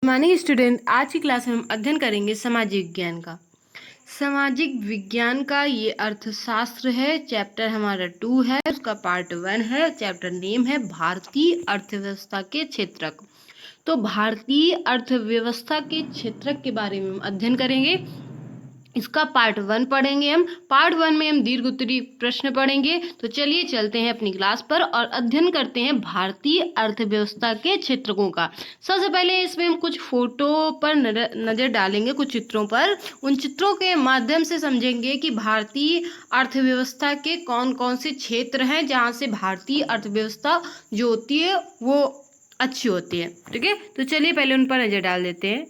मानिए स्टूडेंट, आज की क्लास में हम अध्ययन करेंगे सामाजिक विज्ञान का। सामाजिक विज्ञान का ये अर्थशास्त्र है। चैप्टर हमारा 2 है, उसका पार्ट 1 है। चैप्टर नेम है भारतीय अर्थव्यवस्था के क्षेत्रक। तो भारतीय अर्थव्यवस्था के क्षेत्रक के बारे में हम अध्ययन करेंगे। इसका पार्ट 1 पढ़ेंगे हम। पार्ट 1 में हम दीर्घ उत्तरीय प्रश्न पढ़ेंगे। तो चलिए चलते हैं अपनी क्लास पर और अध्ययन करते हैं भारतीय अर्थव्यवस्था के क्षेत्रकों का। सबसे पहले इसमें हम कुछ फोटो पर नजर डालेंगे, कुछ चित्रों पर। उन चित्रों के माध्यम से समझेंगे कि भारतीय अर्थव्यवस्था के कौन कौन से क्षेत्र हैं जहाँ से भारतीय अर्थव्यवस्था जो होती है वो अच्छी होती है। ठीक है, तो चलिए पहले उन पर नजर डाल देते हैं।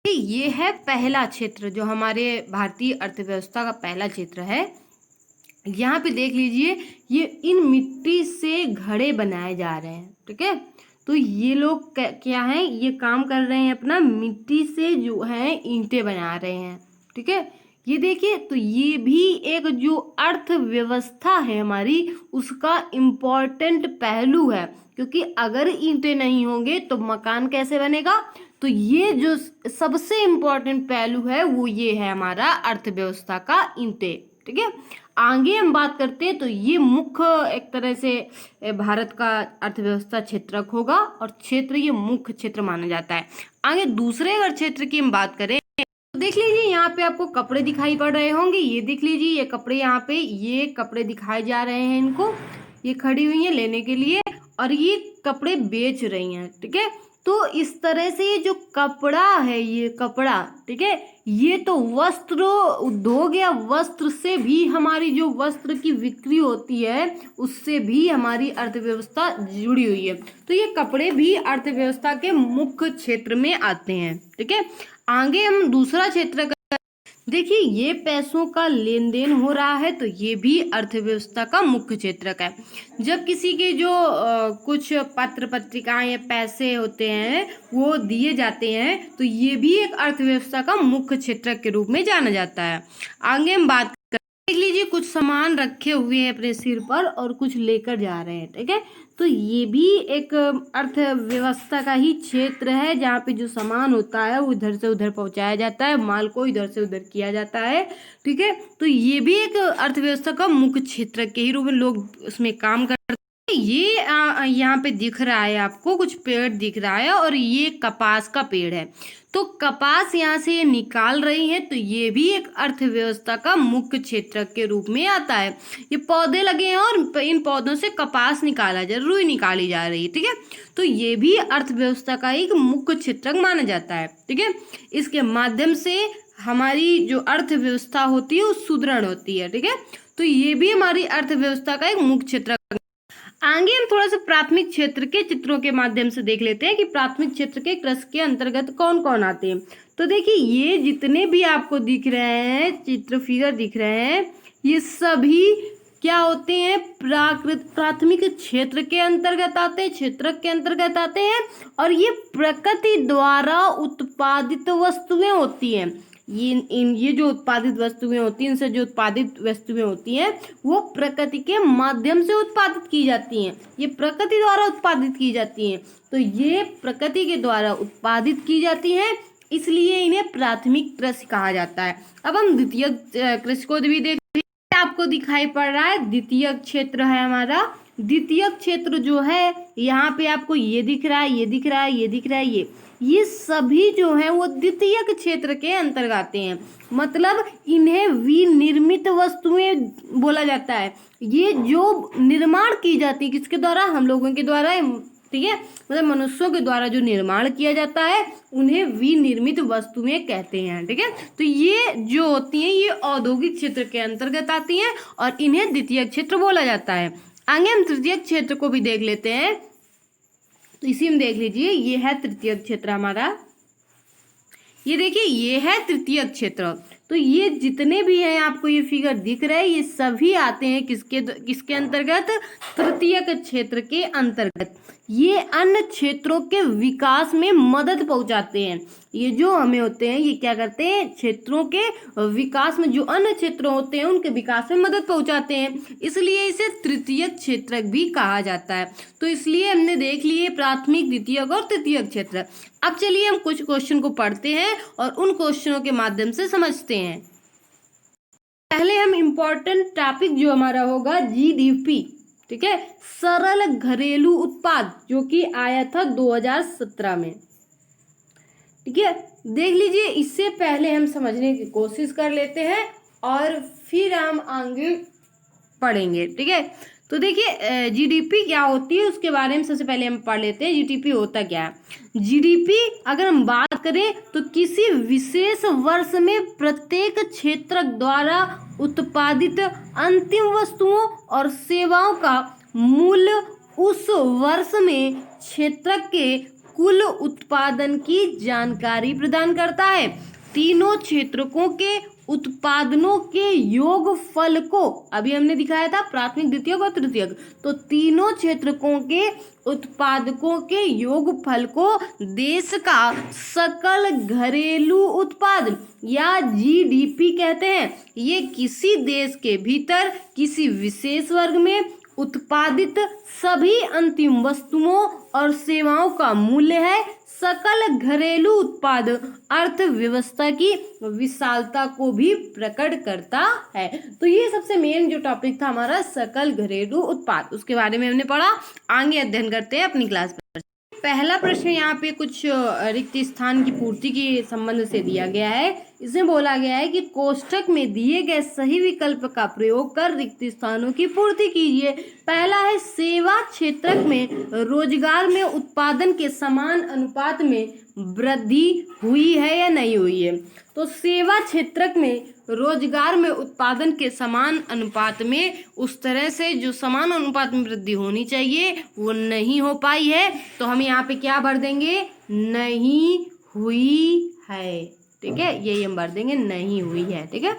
ये है पहला क्षेत्र जो हमारे भारतीय अर्थव्यवस्था का पहला क्षेत्र है। यहाँ पे देख लीजिए, ये इन मिट्टी से घड़े बनाए जा रहे हैं। ठीक है, तो ये लोग क्या है, ये काम कर रहे हैं, अपना मिट्टी से जो है ईंटें बना रहे हैं। ठीक है, ये देखिए, तो ये भी एक जो अर्थव्यवस्था है हमारी, उसका इम्पोर्टेंट पहलू है। क्योंकि अगर ईंटें नहीं होंगे तो मकान कैसे बनेगा। तो ये जो सबसे इम्पोर्टेंट पहलू है वो ये है हमारा अर्थव्यवस्था का ईंटें। ठीक है, आगे हम बात करते हैं तो ये मुख्य एक तरह से भारत का अर्थव्यवस्था क्षेत्रक होगा और क्षेत्र ये मुख्य क्षेत्र माना जाता है। आगे दूसरे अगर क्षेत्र की हम बात करें तो देख लीजिए, यहाँ पे आपको कपड़े दिखाई पड़ रहे होंगे। ये देख लीजिए, ये कपड़े, यहाँ पे ये कपड़े दिखाए जा रहे हैं इनको। ये खड़ी हुई है लेने के लिए और ये कपड़े बेच रही हैं। ठीक है, तो इस तरह से ये जो कपड़ा है, ये कपड़ा, ठीक है, ये तो वस्त्र उद्योग या वस्त्र से भी हमारी जो वस्त्र की बिक्री होती है उससे भी हमारी अर्थव्यवस्था जुड़ी हुई है। तो ये कपड़े भी अर्थव्यवस्था के मुख्य क्षेत्र में आते हैं। ठीक है, आगे हम दूसरा क्षेत्र देखिए, ये पैसों का लेन देन हो रहा है तो ये भी अर्थव्यवस्था का मुख्य क्षेत्रक है। जब किसी के जो कुछ पत्र पत्रिकाएं या पैसे होते हैं वो दिए जाते हैं तो ये भी एक अर्थव्यवस्था का मुख्य क्षेत्रक के रूप में जाना जाता है। आगे हम बात देख लीजिए, कुछ सामान रखे हुए हैं अपने सिर पर और कुछ लेकर जा रहे हैं। ठीक है, तो ये भी एक अर्थव्यवस्था का ही क्षेत्र है जहाँ पे जो सामान होता है वो इधर से उधर पहुंचाया जाता है, माल को इधर से उधर किया जाता है। ठीक है, तो ये भी एक अर्थव्यवस्था का मुख्य क्षेत्र के ही रूप में लोग उसमें काम करते हैं। ये यहाँ पे दिख रहा है आपको, कुछ पेड़ दिख रहा है और ये कपास का पेड़ है। तो कपास यहाँ से ये निकाल रही है तो ये भी एक अर्थव्यवस्था का मुख्य क्षेत्र के रूप में आता है। ये पौधे लगे हैं और इन पौधों से कपास निकाला जा, रुई निकाली जा रही है। ठीक है, तो ये भी अर्थव्यवस्था का एक मुख्य क्षेत्र माना जाता है। ठीक है, इसके माध्यम से हमारी जो अर्थव्यवस्था होती है वो सुदृढ़ होती है। ठीक है, तो ये भी हमारी अर्थव्यवस्था का एक मुख्य क्षेत्र। आगे हम थोड़ा सा प्राथमिक क्षेत्र के चित्रों के माध्यम से देख लेते हैं कि प्राथमिक क्षेत्र के कृषि के अंतर्गत कौन कौन आते हैं। तो देखिए, ये जितने भी आपको दिख रहे हैं चित्र, फिगर दिख रहे हैं, ये सभी क्या होते हैं, प्राथमिक क्षेत्र के अंतर्गत आते हैं, क्षेत्रक के अंतर्गत आते हैं। और ये प्रकृति द्वारा उत्पादित वस्तुएं होती हैं। ये जो उत्पादित वस्तुएं होती हैं, इनसे जो उत्पादित वस्तुएं होती हैं वो प्रकृति के माध्यम से उत्पादित की जाती हैं। ये प्रकृति द्वारा उत्पादित की जाती हैं, तो ये प्रकृति के द्वारा उत्पादित की जाती हैं, इसलिए इन्हें प्राथमिक कृषि कहा जाता है। अब हम द्वितीय कृषि को भी देख, आपको दिखाई पड़ रहा है द्वितीय क्षेत्र है हमारा। द्वितीय क्षेत्र जो है, यहाँ पे आपको ये दिख रहा है, ये दिख रहा है, ये दिख रहा है, ये सभी जो है वो द्वितीय क्षेत्र के अंतर्गत आते हैं। मतलब इन्हें विनिर्मित वस्तुएं बोला जाता है। ये जो निर्माण की जाती है किसके द्वारा, हम लोगों के द्वारा। ठीक है, मतलब मनुष्यों के द्वारा जो निर्माण किया जाता है उन्हें विनिर्मित वस्तुएं कहते हैं। ठीक है, तो ये जो होती हैं ये औद्योगिक क्षेत्र के अंतर्गत आती हैं और इन्हें द्वितीय क्षेत्र बोला जाता है। आगे हम तृतीय क्षेत्र को भी देख लेते हैं। तो इसी में देख लीजिए, ये है तृतीय क्षेत्र हमारा। ये देखिए, ये है तृतीय क्षेत्र। तो ये जितने भी हैं आपको ये फिगर दिख रहा है, ये सभी आते हैं किसके अंतर्गत? तृतीयक क्षेत्र के अंतर्गत। ये अन्य क्षेत्रों के विकास में मदद पहुंचाते हैं। ये जो हमें होते हैं ये क्या करते हैं? क्षेत्रों के विकास में, जो अन्य क्षेत्र होते हैं उनके विकास में मदद पहुंचाते हैं, इसलिए इसे तृतीयक क्षेत्रक भी कहा जाता है। तो इसलिए हमने देख लिए प्राथमिक, द्वितीयक और तृतीयक क्षेत्र। अब चलिए हम कुछ क्वेश्चन को पढ़ते हैं और उन क्वेश्चनों के माध्यम से समझते हैं। पहले हम इम्पोर्टेंट टॉपिक जो हमारा होगा जीडीपी, ठीक है, सरल घरेलू उत्पाद, जो कि आया था 2017 में। ठीक है, देख लीजिए। इससे पहले हम समझने की कोशिश कर लेते हैं और फिर हम आगे पढ़ेंगे। ठीक है, तो देखिए जीडीपी क्या होती है उसके बारे में सबसे पहले हम पढ़ लेते हैं। जीडीपी होता क्या है? जीडीपी अगर हम बात करें तो किसी विशेष वर्ष में प्रत्येक क्षेत्र द्वारा उत्पादित अंतिम वस्तुओं और सेवाओं का मूल्य उस वर्ष में क्षेत्र के कुल उत्पादन की जानकारी प्रदान करता है। तीनों क्षेत्रकों के उत्पादनों के योगफल को, अभी हमने दिखाया था प्राथमिक, द्वितीयक और तृतीयक, तो तीनों क्षेत्रकों के उत्पादकों के योगफल को देश का सकल घरेलू उत्पाद या जीडीपी कहते हैं। ये किसी देश के भीतर किसी विशेष वर्ग में उत्पादित सभी अंतिम वस्तुओं और सेवाओं का मूल्य है। सकल घरेलू उत्पाद अर्थव्यवस्था की विशालता को भी प्रकट करता है। तो ये सबसे मेन जो टॉपिक था हमारा सकल घरेलू उत्पाद, उसके बारे में हमने पढ़ा। आगे अध्ययन करते हैं अपनी क्लास पर। पहला प्रश्न यहाँ पे कुछ रिक्त स्थान की पूर्ति के संबंध से दिया गया है। इसमें बोला गया है कि कोष्ठक में दिए गए सही विकल्प का प्रयोग कर रिक्त स्थानों की पूर्ति कीजिए। पहला है सेवा क्षेत्र में रोजगार में उत्पादन के समान अनुपात में वृद्धि हुई है या नहीं हुई है? तो सेवा क्षेत्र में रोजगार में उत्पादन के समान अनुपात में उस तरह से जो समान अनुपात में वृद्धि होनी चाहिए वो नहीं हो पाई है। तो हम यहाँ पे क्या भर देंगे? नहीं हुई है। ठीक है, यही हम भर देंगे, नहीं हुई है। ठीक है,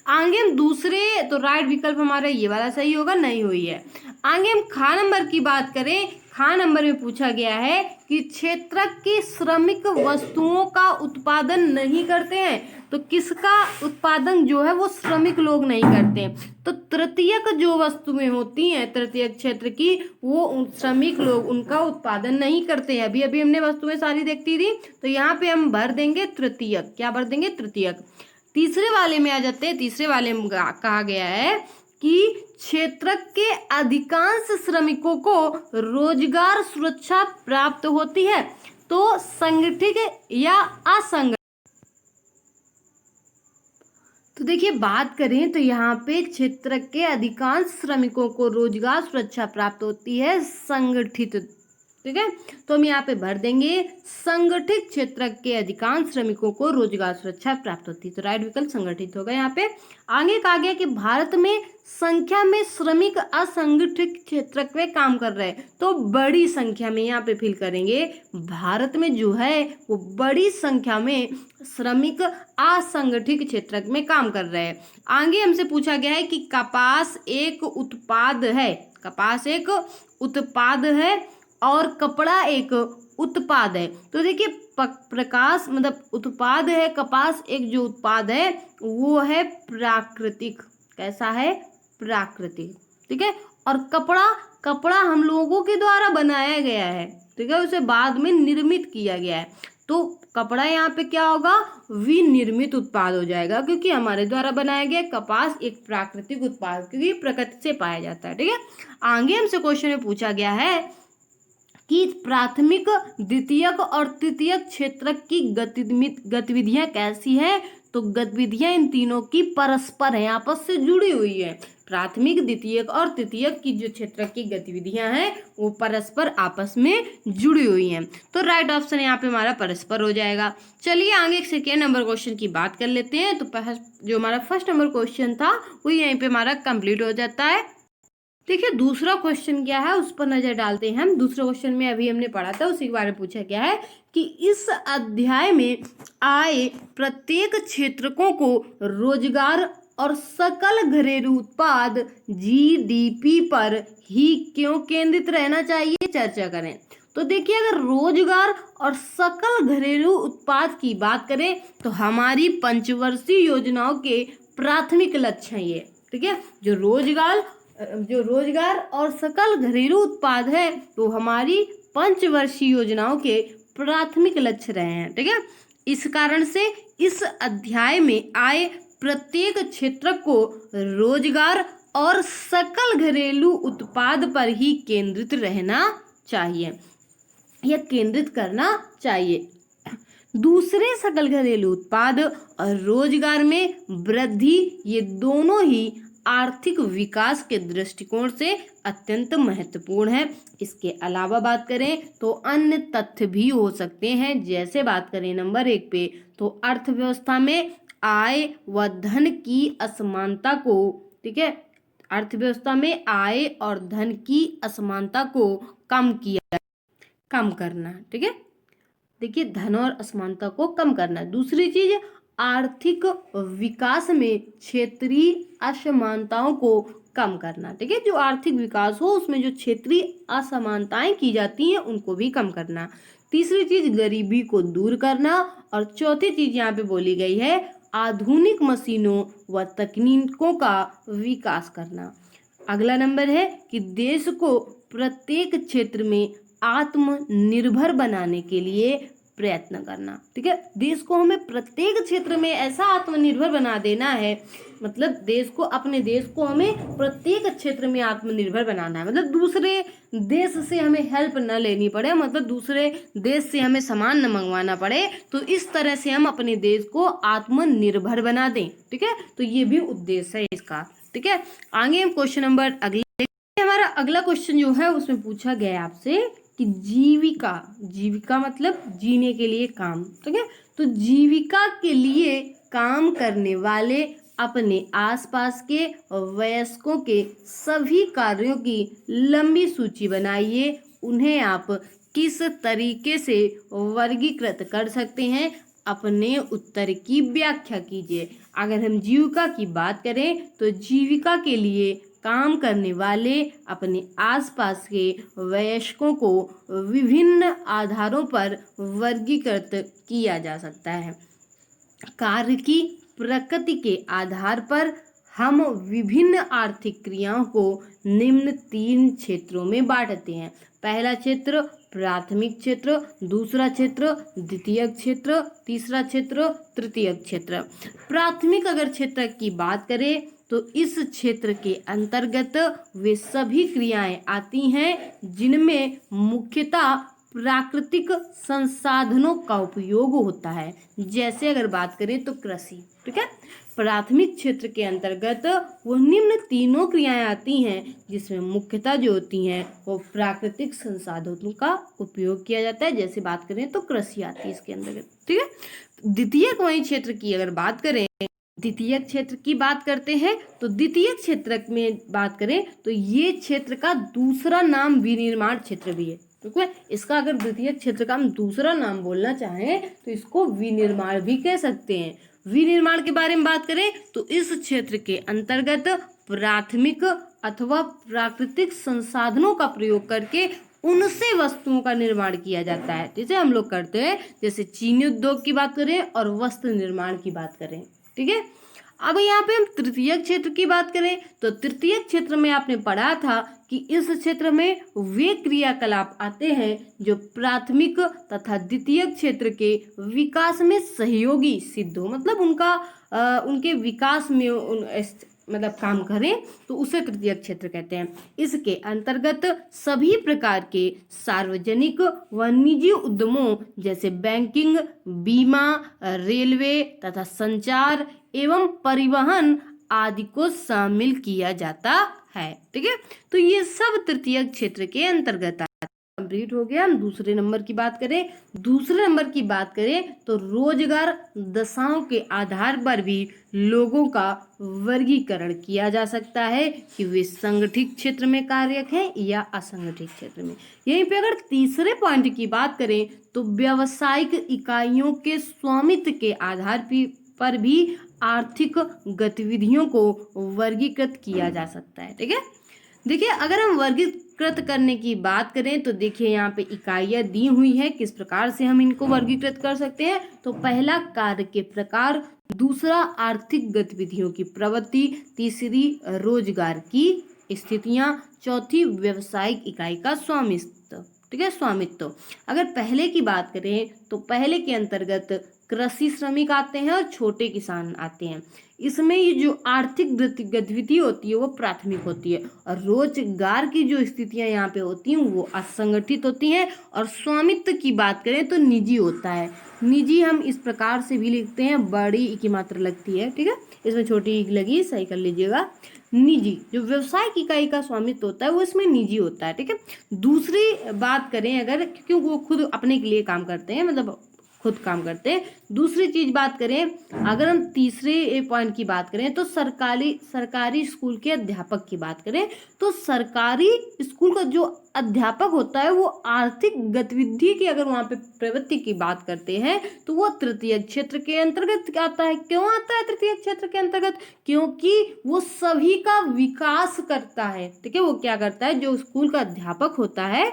आगे हम दूसरे, तो राइट विकल्प हमारा ये वाला सही होगा, नहीं हुई है। आगे हम खा नंबर की बात करें। खा नंबर में पूछा गया है कि क्षेत्र के श्रमिक वस्तुओं का उत्पादन नहीं करते हैं। तो किसका उत्पादन जो है वो श्रमिक लोग नहीं करते हैं। तो तृतीयक जो वस्तुएं होती हैं तृतीयक क्षेत्र की, वो श्रमिक लोग उनका उत्पादन नहीं करते हैं। अभी अभी हमने वस्तुएं सारी देखती थी, तो यहाँ पे हम भर देंगे तृतीयक। क्या भर देंगे? तृतीयक। तीसरे वाले में आ जाते हैं। तीसरे वाले में कहा गया है कि क्षेत्र के अधिकांश श्रमिकों को रोजगार सुरक्षा प्राप्त होती है। तो संगठित या असंगठित, तो देखिए बात करें तो यहाँ पे क्षेत्र के अधिकांश श्रमिकों को रोजगार सुरक्षा प्राप्त होती है संगठित। ठीक है, तो हम यहाँ पे भर देंगे संगठित क्षेत्र के अधिकांश श्रमिकों को रोजगार सुरक्षा प्राप्त होती है। तो राइट विकल्प संगठित होगा यहाँ पे। आगे कहा गया कि भारत में संख्या में श्रमिक असंगठित क्षेत्र में काम कर रहे हैं। तो बड़ी संख्या में यहाँ पे फिल करेंगे, भारत में जो है वो बड़ी संख्या में श्रमिक असंगठित क्षेत्र में काम कर रहे हैं। आगे हमसे पूछा गया है कि कपास एक उत्पाद है। कपास एक उत्पाद है और कपड़ा एक उत्पाद है। तो देखिए प्रकाश मतलब उत्पाद है, कपास एक जो उत्पाद है वो है प्राकृतिक। कैसा है? प्राकृतिक। ठीक है, और कपड़ा हम लोगों के द्वारा बनाया गया है। ठीक है, उसे बाद में निर्मित किया गया है। तो कपड़ा यहाँ पे क्या होगा? विनिर्मित उत्पाद हो जाएगा, क्योंकि हमारे द्वारा बनाया गया। कपास एक प्राकृतिक उत्पाद क्योंकि प्रकृति से पाया जाता है। ठीक है, आगे हमसे क्वेश्चन में पूछा गया है कि प्राथमिक, द्वितीयक और तृतीयक क्षेत्र की गतिविधियां कैसी है? तो गतिविधियां इन तीनों की परस्पर है, आपस से जुड़ी हुई है। प्राथमिक, द्वितीयक और तृतीयक की जो क्षेत्र की गतिविधियां हैं वो परस्पर आपस में जुड़ी हुई हैं। तो राइट ऑप्शन यहाँ पे हमारा परस्पर हो जाएगा। चलिए आगे सेकेंड नंबर क्वेश्चन की बात कर लेते हैं। तो जो हमारा फर्स्ट नंबर क्वेश्चन था वो यहीं पे हमारा कंप्लीट हो जाता है। देखिए दूसरा क्वेश्चन क्या है उस पर नजर डालते हैं हम। दूसरे क्वेश्चन में अभी हमने पढ़ा था उसी के बारे में पूछा गया है कि इस अध्याय में आए प्रत्येक क्षेत्रकों को रोजगार और सकल घरेलू उत्पाद जीडीपी पर ही क्यों केंद्रित रहना चाहिए, चर्चा करें। तो देखिए अगर रोजगार और सकल घरेलू उत्पाद की बात करें तो हमारी पंचवर्षीय योजनाओं के प्राथमिक लक्ष्य हैं ये, ठीक है। जो रोजगार और सकल घरेलू उत्पाद है तो हमारी पंचवर्षीय योजनाओं के प्राथमिक लक्ष्य रहे हैं, ठीक है। इस कारण से इस अध्याय में आए प्रत्येक क्षेत्र को रोजगार और सकल घरेलू उत्पाद पर ही केंद्रित रहना चाहिए या केंद्रित करना चाहिए। दूसरे सकल घरेलू उत्पाद और रोजगार में वृद्धि ये दोनों ही आर्थिक विकास के दृष्टिकोण से अत्यंत महत्वपूर्ण है। इसके अलावा बात करें तो अन्य तथ्य भी हो सकते हैं, जैसे बात करें नंबर 1 पे तो अर्थव्यवस्था में आय व धन की असमानता को, ठीक है, अर्थव्यवस्था में आय और धन की असमानता को कम करना, ठीक है। देखिए धन और असमानता को कम करना। दूसरी चीज आर्थिक विकास में क्षेत्रीय असमानताओं को कम करना, ठीक है। जो आर्थिक विकास हो उसमें जो क्षेत्रीय असमानताएं की जाती हैं उनको भी कम करना। तीसरी चीज गरीबी को दूर करना। और चौथी चीज यहाँ पे बोली गई है आधुनिक मशीनों व तकनीकों का विकास करना। अगला नंबर है कि देश को प्रत्येक क्षेत्र में आत्मनिर्भर बनाने के लिए प्रयत्न करना, ठीक है। देश को हमें प्रत्येक क्षेत्र में ऐसा आत्मनिर्भर बना देना है, मतलब अपने देश को हमें प्रत्येक क्षेत्र में आत्मनिर्भर बनाना है। मतलब दूसरे देश से हमें हेल्प न लेनी पड़े, मतलब दूसरे देश से हमें सामान न मंगवाना पड़े, तो इस तरह से हम अपने देश को आत्मनिर्भर बना दें, ठीक है। तो ये भी उद्देश्य है इसका, ठीक है। आगे हम क्वेश्चन नंबर हमारा अगला क्वेश्चन जो है उसमें पूछा गया है आपसे कि जीविका मतलब जीने के लिए काम, ठीक है। तो जीविका के लिए काम करने वाले अपने आसपास के वयस्कों के सभी कार्यों की लंबी सूची बनाइए। उन्हें आप किस तरीके से वर्गीकृत कर सकते हैं, अपने उत्तर की व्याख्या कीजिए। अगर हम जीविका की बात करें तो जीविका के लिए काम करने वाले अपने आसपास के वयस्कों को विभिन्न आधारों पर वर्गीकृत किया जा सकता है। कार्य की प्रकृति के आधार पर हम विभिन्न आर्थिक क्रियाओं को निम्न 3 क्षेत्रों में बांटते हैं। पहला क्षेत्र प्राथमिक क्षेत्र, दूसरा क्षेत्र द्वितीयक क्षेत्र, तीसरा क्षेत्र तृतीयक क्षेत्र। प्राथमिक अगर क्षेत्र की बात करें तो इस क्षेत्र के अंतर्गत वे सभी क्रियाएं आती हैं जिनमें मुख्यतः प्राकृतिक संसाधनों का उपयोग होता है। जैसे अगर बात करें तो कृषि, ठीक है। प्राथमिक क्षेत्र के अंतर्गत वो निम्न तीनों क्रियाएं आती हैं जिसमें मुख्यतः जो होती हैं वो प्राकृतिक संसाधनों का उपयोग किया जाता है। जैसे बात करें तो कृषि आती है इसके अंतर्गत, ठीक है। द्वितीयक वही क्षेत्र की अगर बात करें, द्वितीयक क्षेत्र की बात करते हैं तो द्वितीयक क्षेत्र में बात करें तो ये क्षेत्र का दूसरा नाम विनिर्माण क्षेत्र भी है, ठीक है। इसका अगर द्वितीयक क्षेत्र का हम दूसरा नाम बोलना चाहें तो इसको विनिर्माण भी कह सकते हैं। विनिर्माण के बारे में बात करें तो इस क्षेत्र के अंतर्गत प्राथमिक अथवा प्राकृतिक संसाधनों का प्रयोग करके उनसे वस्तुओं का निर्माण किया जाता है, जैसे हम लोग करते हैं। जैसे चीनी उद्योग की बात करें और वस्त्र निर्माण की बात करें, ठीक है। अब यहाँ पे हम तृतीयक क्षेत्र की बात करें तो तृतीयक क्षेत्र में आपने पढ़ा था कि इस क्षेत्र में वे क्रियाकलाप आते हैं जो प्राथमिक तथा द्वितीयक क्षेत्र के विकास में सहयोगी सिद्ध हो, मतलब उनके विकास में मतलब काम करें, तो उसे तृतीयक क्षेत्र कहते हैं। इसके अंतर्गत सभी प्रकार के सार्वजनिक व निजी उद्यमों जैसे बैंकिंग, बीमा, रेलवे तथा संचार एवं परिवहन आदि को शामिल किया जाता है, ठीक है। तो ये सब तृतीयक क्षेत्र के अंतर्गत आता है। कंप्लीट हो गया। हम दूसरे नंबर की बात करें, दूसरे नंबर की बात करें तो रोजगार दशाओं के आधार पर भी लोगों का वर्गीकरण किया जा सकता है कि वे संगठित क्षेत्र में कार्यरत हैं या असंगठित क्षेत्र में। यहीं पे अगर तीसरे पॉइंट की बात करें तो व्यावसायिक इकाइयों के स्वामित्व के आधार पर भी आर्थिक गतिविधियों को वर्गीकृत किया जा सकता है। ठीक है, देखिए अगर हम वर्गीकृत करने की बात करें तो देखिए यहाँ पे इकाइयाँ दी हुई है, किस प्रकार से हम इनको वर्गीकृत कर सकते हैं। तो पहला कार्य के प्रकार, दूसरा आर्थिक गतिविधियों की प्रवृत्ति, तीसरी रोजगार की स्थितियां, चौथी व्यावसायिक इकाई का स्वामित्व। ठीक है, स्वामित्व। अगर पहले की बात करें तो पहले के अंतर्गत कृषि श्रमिक आते हैं और छोटे किसान आते हैं। इसमें ये जो आर्थिक गतिविधि होती है वो प्राथमिक होती है, और रोजगार की जो स्थितियां यहाँ पे होती हैं वो असंगठित होती हैं। और स्वामित्व की बात करें तो निजी होता है। निजी हम इस प्रकार से भी लिखते हैं, बड़ी ई की मात्रा लगती है। ठीक है, इसमें छोटी ई लगी, सही कर लीजिएगा। निजी जो व्यवसायिक इकाई का स्वामित्व होता है वो इसमें निजी होता है। ठीक है, दूसरी बात करें अगर, क्योंकि वो खुद अपने के लिए काम करते हैं, मतलब खुद काम करते हैं। दूसरी चीज बात करें, अगर हम तीसरे पॉइंट की बात करें तो सरकारी स्कूल के अध्यापक की बात करें तो सरकारी स्कूल का जो अध्यापक होता है वो आर्थिक गतिविधि की, अगर वहां पे प्रवृत्ति की बात करते हैं तो वो तृतीय क्षेत्र के अंतर्गत आता है। क्यों आता है तृतीय क्षेत्र के अंतर्गत? क्योंकि वो सभी का विकास करता है। ठीक है, वो क्या करता है, जो स्कूल का अध्यापक होता है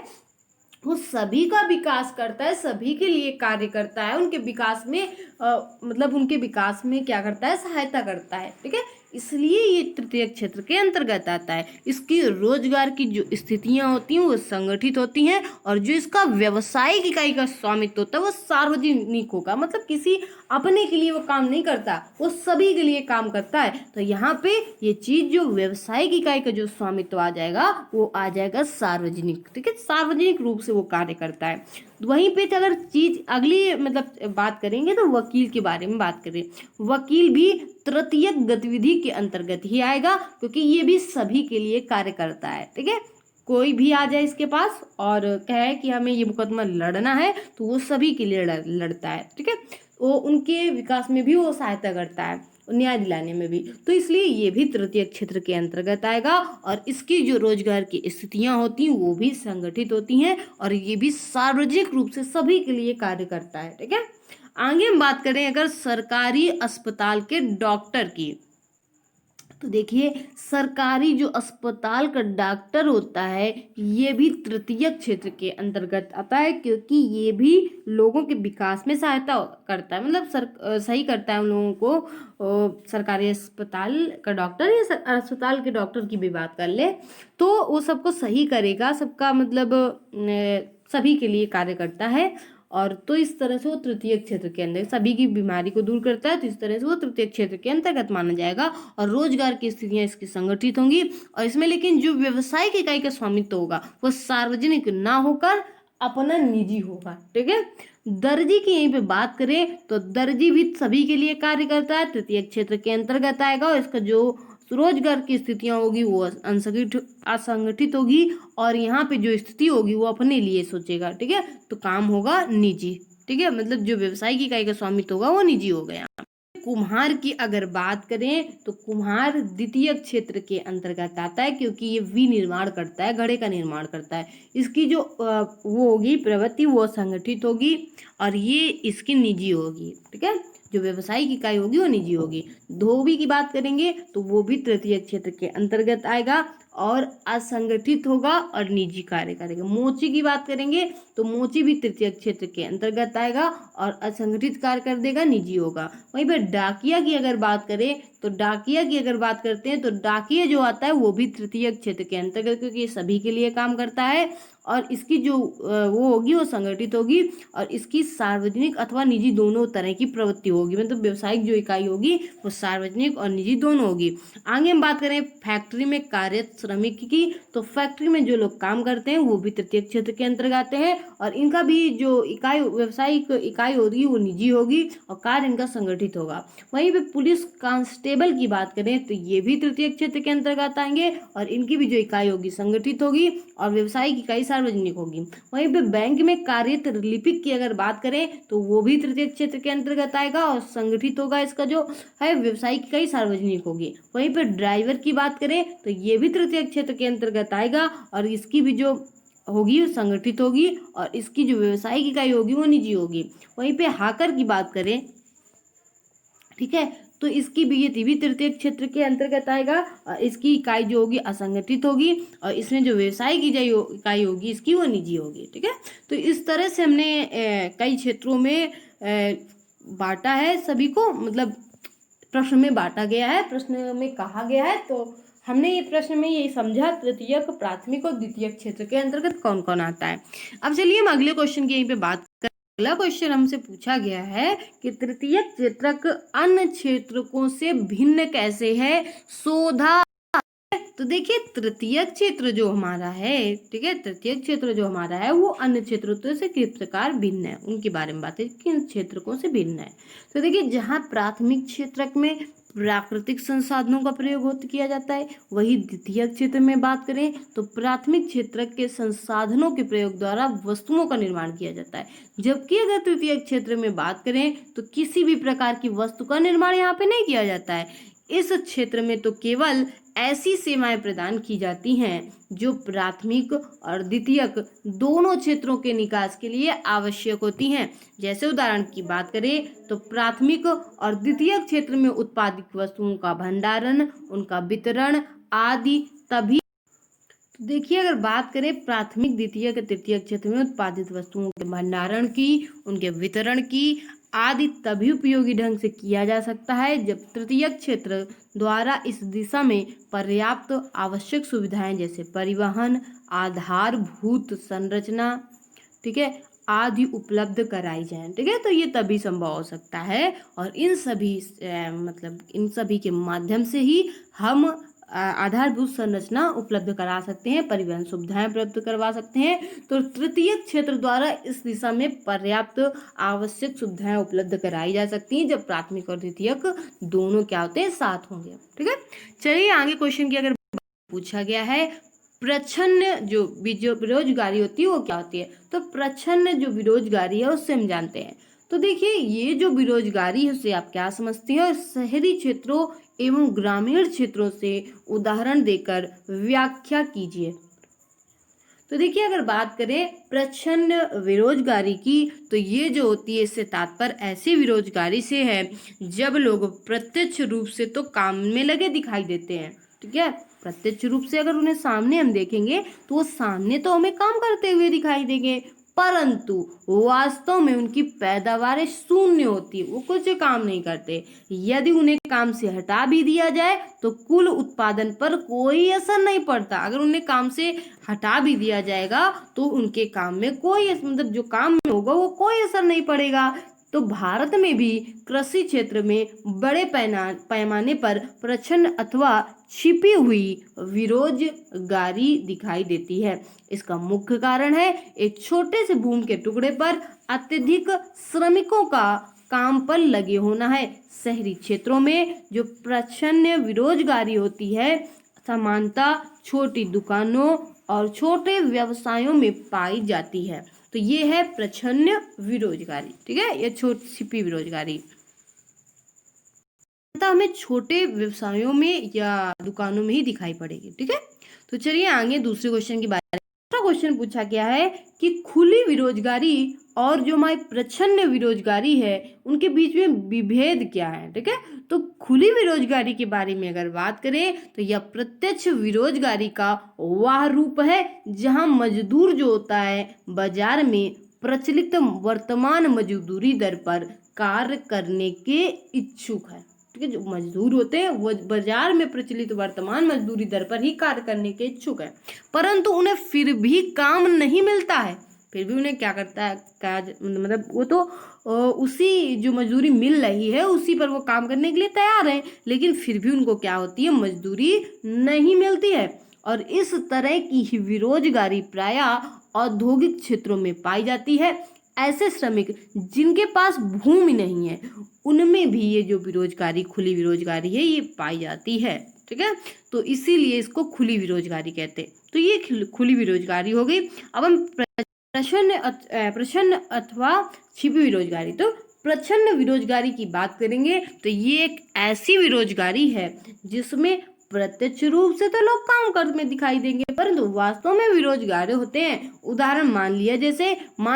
वो सभी का विकास करता है, सभी के लिए कार्य करता है, उनके विकास में मतलब उनके विकास में क्या करता है, सहायता करता है। ठीक है, इसलिए ये तृतीय क्षेत्र के अंतर्गत आता है। इसकी रोजगार की जो स्थितियां होती हैं वो संगठित होती हैं, और जो इसका व्यवसायिक इकाई का स्वामित्व होता है वो सार्वजनिक होगा, मतलब किसी अपने के लिए वो काम नहीं करता, वो सभी के लिए काम करता है। तो यहाँ पे ये चीज जो व्यवसायिक इकाई का जो स्वामित्व आ जाएगा वो आ जाएगा सार्वजनिक। ठीक है, सार्वजनिक रूप से वो कार्य करता है। वहीं पे अगर चीज अगली मतलब बात करेंगे तो वकील के बारे में बात करें। वकील भी तृतीय गतिविधि के अंतर्गत ही आएगा, क्योंकि ये भी सभी के लिए कार्य करता है। ठीक है, कोई भी आ जाए इसके पास और कहे कि हमें ये मुकदमा लड़ना है तो वो सभी के लिए लड़ता है। ठीक है, वो उनके विकास में भी वो सहायता करता है, न्याय दिलाने में भी। तो इसलिए ये भी तृतीय क्षेत्र के अंतर्गत आएगा, और इसकी जो रोजगार की स्थितियां होती हैं वो भी संगठित होती हैं, और ये भी सार्वजनिक रूप से सभी के लिए कार्य करता है। ठीक है, आगे हम बात करें अगर सरकारी अस्पताल के डॉक्टर की, तो देखिए सरकारी जो अस्पताल का डॉक्टर होता है ये भी तृतीय क्षेत्र के अंतर्गत आता है, क्योंकि ये भी लोगों के विकास में सहायता करता है, मतलब सही करता है उन लोगों को। सरकारी अस्पताल का डॉक्टर या अस्पताल के डॉक्टर की भी बात कर ले तो वो सबको सही करेगा, सबका मतलब सभी के लिए कार्य करता है। और तो इस तरह से वो तृतीय क्षेत्र के अंदर सभी की बीमारी को दूर करता है, तो इस तरह से वो तृतीय क्षेत्र के अंतर्गत माना जाएगा, और रोजगार की स्थितियां इसकी संगठित होंगी। और इसमें लेकिन जो व्यवसायिक इकाई का स्वामित्व होगा वो सार्वजनिक ना होकर अपना निजी होगा। ठीक है, दर्जी की यहीं पे बात करें तो दर्जी भी सभी के लिए कार्य करता है, तृतीय क्षेत्र के अंतर्गत आएगा, और इसका जो रोजगार की स्थितियां होगी वो असंगठित होगी, और यहाँ पे जो स्थिति होगी वो अपने लिए सोचेगा। ठीक है, तो काम होगा निजी। ठीक है, मतलब जो व्यवसायिक इकाई का स्वामित्व होगा वो निजी हो गया। कुम्हार की अगर बात करें तो कुम्हार द्वितीय क्षेत्र के अंतर्गत आता है, क्योंकि ये विनिर्माण करता है, घड़े का निर्माण करता है। इसकी जो वो होगी प्रवृत्ति वो संगठित होगी, और ये इसकी निजी होगी। ठीक है, जो व्यवसायिक इकाई होगी वो निजी होगी। धोबी की बात करेंगे तो वो भी तृतीय क्षेत्र के अंतर्गत आएगा और असंगठित होगा और निजी कार्य करेगा। मोची की बात करेंगे तो मोची भी तृतीय क्षेत्र के अंतर्गत आएगा और असंगठित कार्य कर देगा, निजी होगा। वहीं पर डाकिया की अगर बात करें तो डाकिया की अगर बात करते हैं तो डाकिया जो आता है वो भी तृतीय क्षेत्र के अंतर्गत, क्योंकि ये सभी के लिए काम करता है, और इसकी जो वो होगी वो संगठित होगी, और इसकी सार्वजनिक अथवा निजी दोनों तरह की प्रवृत्ति होगी, मतलब व्यवसायिक जो इकाई होगी वो सार्वजनिक और निजी दोनों होगी। आगे हम बात करें फैक्ट्री में कार्यरत श्रमिक की, तो फैक्ट्री में जो लोग काम करते हैं वो भी तृतीय क्षेत्र के अंतर्गत आते हैं, और इनका भी जो इकाई व्यवसायिक इकाई होगी वो निजी होगी और कार्य इनका संगठित होगा। वहीं पे पुलिस कांस्टेबल की बात करें तो ये भी तृतीय क्षेत्र के अंतर्गत आएंगे, और इनकी भी जो इकाई होगी संगठित होगी और व्यवसायिक इकाई सार्वजनिक होगी। वहीं पे बैंक में कार्यरत लिपिक की अगर बात करें तो वो भी तृतीय क्षेत्र के अंतर्गत आएगा और संगठित होगा, इसका जो है व्यवसायिक इकाई सार्वजनिक होगी। वहीं पे ड्राइवर की बात करें तो ये भी तृतीय क्षेत्र के अंतर्गत आएगा और इसकी भी जो होगी संगठित होगी और इसकी जो व्यवसायिक इकाई होगी वो निजी होगी। वहीं पे हाकर की बात करें, ठीक है, तो इसकी भी ये भी तृतीय क्षेत्र के अंतर्गत आएगा और इसकी इकाई जो होगी असंगठित होगी और इसमें जो व्यवसायिक इकाई होगी इसकी वो निजी होगी। ठीक है, तो इस तरह से हमने कई क्षेत्रों में बांटा है सभी को, मतलब प्रश्न में बांटा गया है, प्रश्न में कहा गया है। तो हमने ये प्रश्न में ये समझा तृतीयक, प्राथमिक और द्वितीयक क्षेत्र के अंतर्गत कौन कौन आता है। अब चलिए हम अगले क्वेश्चन की यहीं पे बात करें। अगला क्वेश्चन हमसे पूछा गया है कि तृतीयक क्षेत्रक अन्य क्षेत्रकों से भिन्न कैसे है, शोधा। तो देखिए तृतीयक क्षेत्र जो हमारा है, ठीक है, तृतीयक क्षेत्र जो हमारा है वो अन्य क्षेत्रों से किस प्रकार भिन्न है, उनके बारे में बात है, किन क्षेत्रकों से भिन्न है। तो देखिए जहाँ प्राथमिक क्षेत्रक में प्राकृतिक संसाधनों का प्रयोग किया जाता है, वही द्वितीयक क्षेत्र में बात करें तो प्राथमिक क्षेत्रक के संसाधनों के प्रयोग द्वारा वस्तुओं का निर्माण किया जाता है। जबकि अगर तृतीयक क्षेत्र में बात करें तो किसी भी प्रकार की वस्तु का निर्माण यहाँ पे नहीं किया जाता है। इस क्षेत्र में तो केवल ऐसी सेवाएं प्रदान की जाती हैं जो प्राथमिक और द्वितीयक दोनों क्षेत्रों के विकास के लिए आवश्यक होती हैं। जैसे उदाहरण की बात करें तो प्राथमिक और द्वितीयक क्षेत्र में उत्पादित वस्तुओं का भंडारण, उनका वितरण आदि तभी। तो देखिए अगर बात करें प्राथमिक, द्वितीयक, तृतीयक क्षेत्र में उत्पादित वस्तुओं के भंडारण की, उनके वितरण की आदि तभी उपयोगी ढंग से किया जा सकता है जब तृतीयक क्षेत्र द्वारा इस दिशा में पर्याप्त आवश्यक सुविधाएं जैसे परिवहन, आधारभूत संरचना, ठीक है, आदि उपलब्ध कराई जाए। ठीक है, तो ये तभी संभव हो सकता है और इन सभी के माध्यम से ही हम आधारभूत संरचना उपलब्ध करा सकते हैं, परिवहन सुविधाएं उपलब्ध करवा सकते हैं। तो तृतीयक क्षेत्र द्वारा इस दिशा में पर्याप्त आवश्यक सुविधाएं उपलब्ध कराई जा सकती हैं जब प्राथमिक और द्वितीयक दोनों क्या होते हैं, साथ होंगे। ठीक है, चलिए आगे क्वेश्चन की अगर पूछा गया है प्रच्छन्न जो बेरोजगारी होती है वो क्या होती है। तो प्रच्छन्न जो बेरोजगारी है उससे हम जानते हैं। तो देखिए ये जो बेरोजगारी है उससे आप क्या समझते हैं और शहरी क्षेत्रों एवं ग्रामीण क्षेत्रों से उदाहरण देकर व्याख्या कीजिए। तो देखिए अगर बात करें प्रच्छन्न बेरोजगारी की तो ये जो होती है इससे तात्पर्य ऐसी बेरोजगारी से है जब लोग प्रत्यक्ष रूप से तो काम में लगे दिखाई देते हैं। ठीक है, प्रत्यक्ष रूप से अगर उन्हें सामने हम देखेंगे तो वो सामने तो हमें काम करते हुए दिखाई देंगे, परंतु वास्तव में उनकी पैदावार शून्य होती है, वो कुछ काम नहीं करते। यदि उन्हें काम से हटा भी दिया जाए तो कुल उत्पादन पर कोई असर नहीं पड़ता। अगर उन्हें काम से हटा भी दिया जाएगा तो उनके काम में कोई मतलब जो काम में होगा वो कोई असर नहीं पड़ेगा। तो भारत में भी कृषि क्षेत्र में बड़े पैमाने पर प्रच्छन्न अथवा छिपी हुई बेरोजगारी दिखाई देती है। इसका मुख्य कारण है एक छोटे से भूमि के टुकड़े पर अत्यधिक श्रमिकों का काम पर लगे होना है। शहरी क्षेत्रों में जो प्रच्छन्न बेरोजगारी होती है सामान्यतः छोटी दुकानों और छोटे व्यवसायों में पाई जाती है। तो ये है प्रच्छन्न बेरोजगारी। ठीक है, ये छोटी छिपी बेरोजगारी हमें छोटे व्यवसायों में या दुकानों में ही दिखाई पड़ेगी। ठीक है, तो चलिए आगे दूसरे क्वेश्चन की बात करें। दूसरा क्वेश्चन पूछा गया है कि खुली बेरोजगारी और जो हमारी प्रच्छन्न बेरोजगारी है उनके बीच में विभेद क्या है। ठीक है, तो खुली बेरोजगारी के बारे में अगर बात करें तो यह प्रत्यक्ष बेरोजगारी का वह रूप है जहां मजदूर जो होता है बाजार में प्रचलित वर्तमान मजदूरी दर पर कार्य करने के इच्छुक है। ठीक है, जो मजदूर होते हैं वो बाजार में प्रचलित वर्तमान मजदूरी दर पर ही कार्य करने के इच्छुक है, परंतु उन्हें फिर भी काम नहीं मिलता है। फिर भी उन्हें क्या करता है, मतलब वो तो उसी जो मजदूरी मिल रही है उसी पर वो काम करने के लिए तैयार है, लेकिन फिर भी उनको क्या होती है, मजदूरी नहीं मिलती है। और इस तरह की बेरोजगारी प्रायः औद्योगिक क्षेत्रों में पाई जाती है। ऐसे श्रमिक जिनके पास भूमि नहीं है उनमें भी ये जो बेरोजगारी, खुली बेरोजगारी है ये पाई जाती है। ठीक है। तो इसीलिए इसको खुली बेरोजगारी कहते हैं। तो ये खुली बेरोजगारी हो गई। अब हम प्रच्छन्न अथवा छिपी बेरोजगारी, तो प्रच्छन्न बेरोजगारी की बात करेंगे तो ये एक ऐसी बेरोजगारी है जिसमें प्रत्यक्ष रूप से तो लोग काम करते में दिखाई देंगे परंतु वास्तव में बेरोजगार होते हैं। उदाहरण मान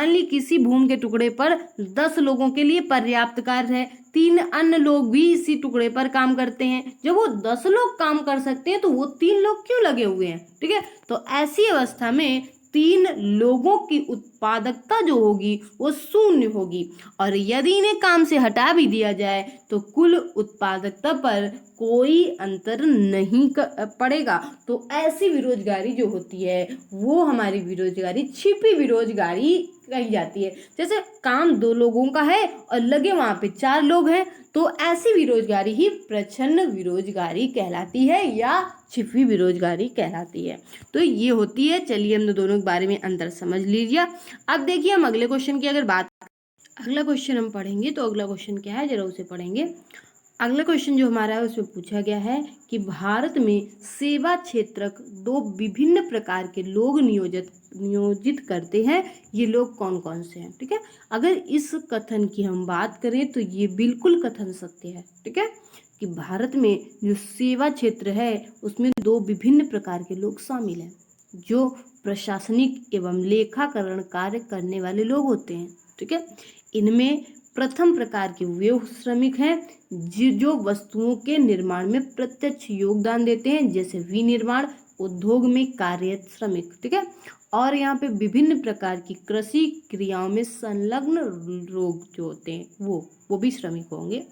ली किसी भूमि के टुकड़े पर 10 लोगों के लिए पर्याप्त कार्य है, 3 अन्य लोग भी इसी टुकड़े पर काम करते हैं। जब वो 10 लोग काम कर सकते हैं तो वो 3 लोग क्यों लगे हुए हैं, ठीक है। तो ऐसी अवस्था में 3 लोगों की उत्पादकता जो होगी वो शून्य होगी और यदि इन्हें काम से हटा भी दिया जाए तो कुल उत्पादकता पर कोई अंतर नहीं पड़ेगा। तो ऐसी बेरोजगारी जो होती है वो हमारी बेरोजगारी छिपी बेरोजगारी कही जाती है। जैसे काम 2 लोगों का है और लगे वहां पे 4 लोग हैं, तो ऐसी बेरोजगारी ही प्रच्छन्न बेरोजगारी कहलाती है या छिपी बेरोजगारी कहलाती है। तो ये होती है। चलिए हम दोनों के बारे में अंतर समझ लीजिए। अब देखिए हम अगले क्वेश्चन की अगर बात, अगला क्वेश्चन हम पढ़ेंगे तो अगला क्वेश्चन क्या है जरा उसे पढ़ेंगे। अगला क्वेश्चन जो हमारा है उसमें पूछा गया है कि भारत में सेवा क्षेत्रक 2 विभिन्न प्रकार के लोग नियोजित करते हैं, ये लोग कौन कौन से हैं, ठीक है। अगर इस कथन की हम बात करें तो ये बिल्कुल कथन सत्य है, ठीक है, कि भारत में जो सेवा क्षेत्र है उसमें 2 विभिन्न प्रकार के लोग शामिल हैं जो प्रशासनिक एवं लेखाकरण कार्य करने वाले लोग होते हैं, ठीक है। इनमें प्रथम प्रकार के वे श्रमिक हैं जो वस्तुओं के निर्माण में प्रत्यक्ष योगदान देते हैं, जैसे विनिर्माण उद्योग में कार्यरत श्रमिक, ठीक है। और यहाँ पे विभिन्न प्रकार की कृषि क्रियाओं में संलग्न लोग जो होते हैं वो भी श्रमिक होंगे।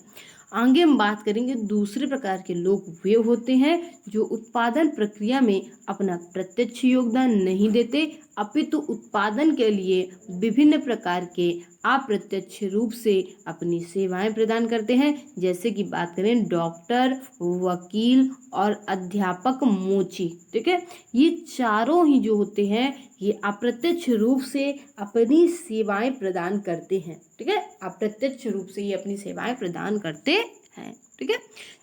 आगे हम बात करेंगे दूसरे प्रकार के लोग वे होते हैं जो उत्पादन प्रक्रिया में अपना प्रत्यक्ष योगदान नहीं देते अपितु उत्पादन के लिए विभिन्न प्रकार के अप्रत्यक्ष रूप से अपनी सेवाएं प्रदान करते हैं। जैसे कि बात करें डॉक्टर, वकील और अध्यापक मोची, ठीक है। ये चारों ही जो होते हैं ये अप्रत्यक्ष रूप से अपनी सेवाएं प्रदान करते हैं, ठीक है। अप्रत्यक्ष रूप से ये अपनी सेवाएं प्रदान करते हैं, ठीक है।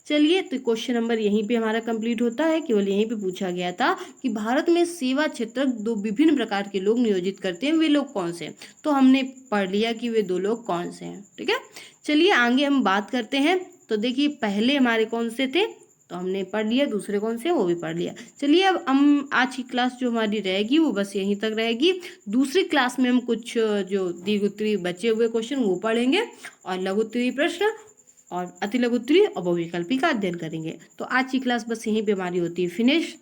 चलिए तो क्वेश्चन नंबर यहीं पे हमारा कंप्लीट होता है। केवल यहीं पे पूछा गया था कि भारत में सेवा क्षेत्र 2 विभिन्न प्रकार के लोग नियोजित करते हैं, वे लोग कौन से हैं। तो हमने पढ़ लिया कि वे 2 लोग कौन से हैं, ठीक है। चलिए आगे हम बात करते हैं। तो देखिए पहले हमारे कौन से थे तो हमने पढ़ लिया, दूसरे कौन से वो भी पढ़ लिया। चलिए अब हम आज की क्लास जो हमारी रहेगी वो बस यहीं तक रहेगी। दूसरी क्लास में हम कुछ जो दीर्घोत्तरीय बचे हुए क्वेश्चन वो पढ़ेंगे और लघुत्तरीय प्रश्न और अति लघुत्तरीय और बहुविकल्पी का अध्ययन करेंगे। तो आज की क्लास बस यहीं पे हमारी होती है फिनिश।